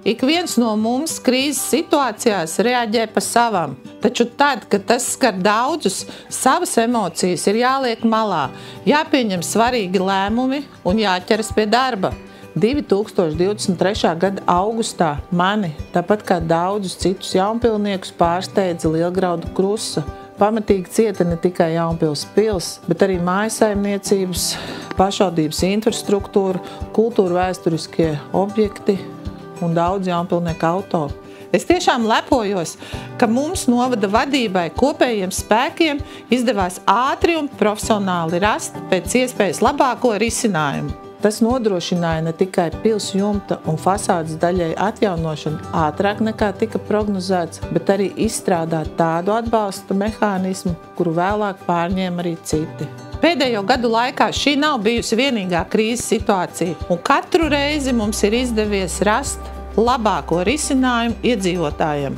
Ik viens no mums krīzes situācijās reaģē pa savam, taču tad, kad tas skar daudzus, savas emocijas ir jāliek malā, jāpieņem svarīgi lēmumi un jāķeras pie darba. 2023. gada augustā mani, tāpat kā daudzus citus jaunpilniekus, pārsteidza Lielgraudu krusa. Pamatīgi cieta ne tikai Jaunpils pils, bet arī mājasaimniecības, pašvaldības infrastruktūra, kultūra vēsturiskie objekti un daudz jaunpilnieku auto. Es tiešām lepojos, ka mums novada vadībai kopējiem spēkiem izdevās ātri un profesionāli rast pēc iespējas labāko risinājumu. Tas nodrošināja ne tikai pils jumta un fasādes daļai atjaunošanu ātrāk nekā tika prognozēts, bet arī izstrādāt tādu atbalsta mehānismu, kuru vēlāk pārņēma arī citi. Pēdējo gadu laikā šī nav bijusi vienīgā krīzes situācija, un katru reizi mums ir izdevies rast labāko risinājumu iedzīvotājiem.